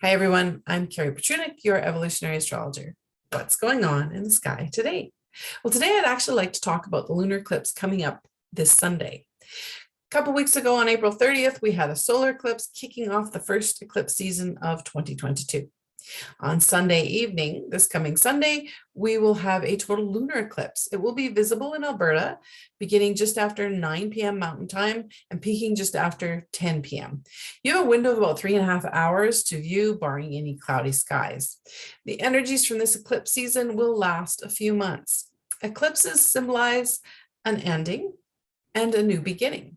Hi, everyone. I'm Carrie Petrunik, your evolutionary astrologer. What's going on in the sky today? Well, today I'd actually like to talk about the lunar eclipse coming up this Sunday. A couple weeks ago on April 30th, we had a solar eclipse kicking off the first eclipse season of 2022. On Sunday evening, this coming Sunday, we will have a total lunar eclipse. It will be visible in Alberta, beginning just after 9 p.m. Mountain Time and peaking just after 10 p.m. You have a window of about 3.5 hours to view, barring any cloudy skies. The energies from this eclipse season will last a few months. Eclipses symbolize an ending and a new beginning.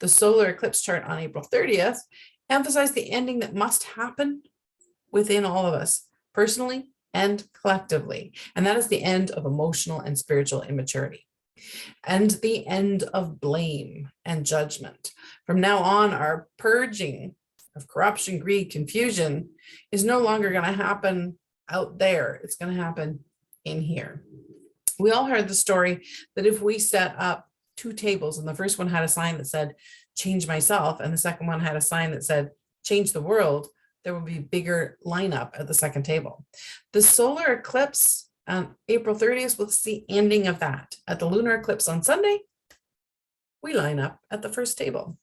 The solar eclipse chart on April 30th emphasized the ending that must happen within all of us, personally and collectively. And that is the end of emotional and spiritual immaturity and the end of blame and judgment. From now on, our purging of corruption, greed, confusion is no longer going to happen out there. It's going to happen in here. We all heard the story that if we set up two tables and the first one had a sign that said, change myself, and the second one had a sign that said, change the world, there will be a bigger lineup at the second table. The solar eclipse on April 30th was the ending of that. At the lunar eclipse on Sunday, we line up at the first table.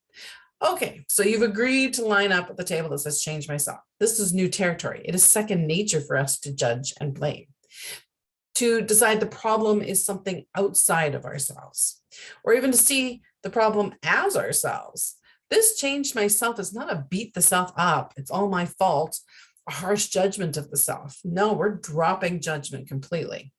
Okay, so you've agreed to line up at the table that says change myself. This is new territory. It is second nature for us to judge and blame, to decide the problem is something outside of ourselves, or even to see the problem as ourselves. This change myself is not a beat the self up, it's all my fault, a harsh judgment of the self. No, we're dropping judgment completely.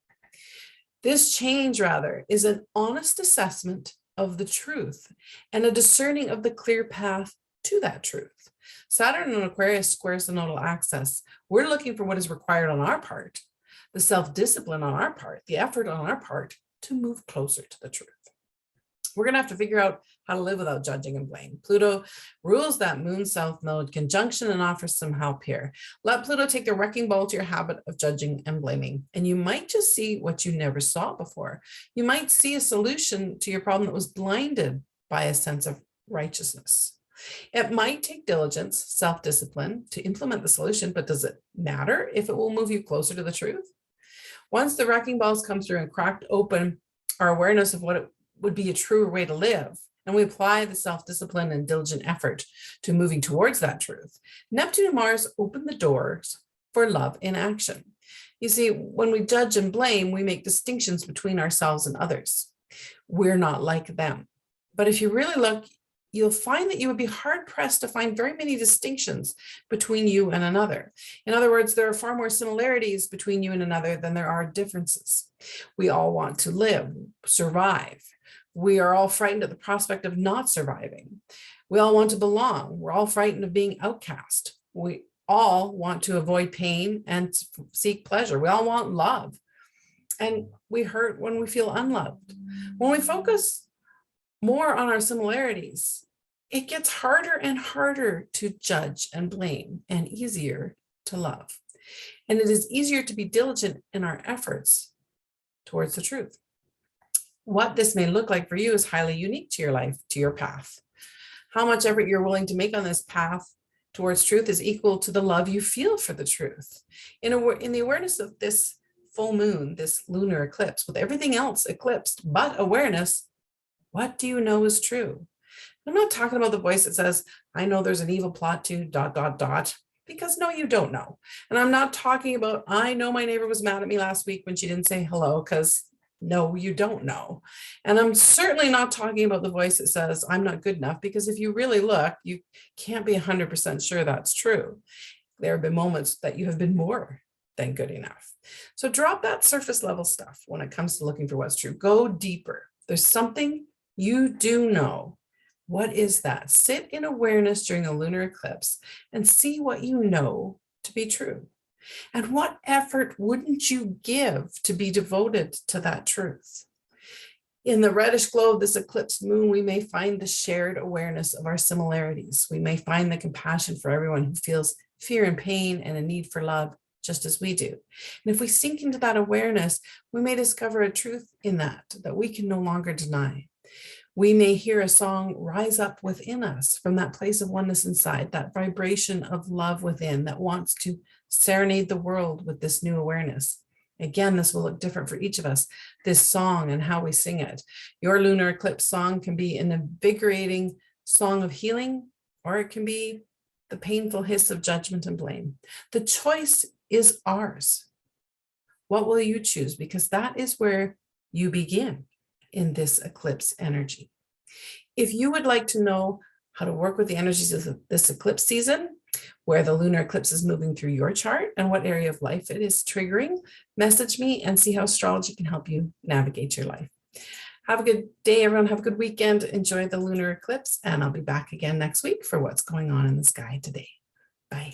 This change, rather, is an honest assessment of the truth and a discerning of the clear path to that truth. Saturn in Aquarius squares the nodal axis. We're looking for what is required on our part, the self-discipline on our part, the effort on our part to move closer to the truth. We're going to have to figure out how to live without judging and blame. Pluto rules that moon south node conjunction and offers some help here. Let Pluto take the wrecking ball to your habit of judging and blaming, and you might just see what you never saw before. You might see a solution to your problem that was blinded by a sense of righteousness. It might take diligence, self-discipline to implement the solution, but does it matter if it will move you closer to the truth? Once the wrecking balls come through and cracked open our awareness of what it would be a truer way to live, and we apply the self-discipline and diligent effort to moving towards that truth, Neptune and Mars open the doors for love in action. You see, when we judge and blame, we make distinctions between ourselves and others. We're not like them. But if you really look, you'll find that you would be hard-pressed to find very many distinctions between you and another. In other words, there are far more similarities between you and another than there are differences. We all want to live, survive. We are all frightened at the prospect of not surviving. We all want to belong. We're all frightened of being outcast. We all want to avoid pain and seek pleasure. We all want love. And we hurt when we feel unloved. When we focus more on our similarities, it gets harder and harder to judge and blame and easier to love. And it is easier to be diligent in our efforts towards the truth. What this may look like for you is highly unique to your life, to your path. How much effort you're willing to make on this path towards truth is equal to the love you feel for the truth. In the awareness of this full moon, this lunar eclipse, with everything else eclipsed but awareness, what do you know is true? I'm not talking about the voice that says, I know there's an evil plot to ... because no, you don't know. And I'm not talking about, I know my neighbor was mad at me last week when she didn't say hello, because no, you don't know. And I'm certainly not talking about the voice that says, I'm not good enough, because if you really look, you can't be 100% sure that's true. There have been moments that you have been more than good enough. So drop that surface level stuff when it comes to looking for what's true. Go deeper. There's something you do know. What is that? Sit in awareness during a lunar eclipse and see what you know to be true. And what effort wouldn't you give to be devoted to that truth? In the reddish glow of this eclipsed moon, we may find the shared awareness of our similarities. We may find the compassion for everyone who feels fear and pain and a need for love, just as we do. And if we sink into that awareness, we may discover a truth in that we can no longer deny. We may hear a song rise up within us from that place of oneness inside, that vibration of love within that wants to serenade the world with this new awareness. Again, this will look different for each of us, this song and how we sing it. Your lunar eclipse song can be an invigorating song of healing, or it can be the painful hiss of judgment and blame. The choice is ours. What will you choose? Because that is where you begin in this eclipse energy. If you would like to know how to work with the energies of this eclipse season, where the lunar eclipse is moving through your chart and what area of life it is triggering, message me and see how astrology can help you navigate your life. Have a good day, everyone. Have a good weekend. Enjoy the lunar eclipse, and I'll be back again next week for what's going on in the sky today.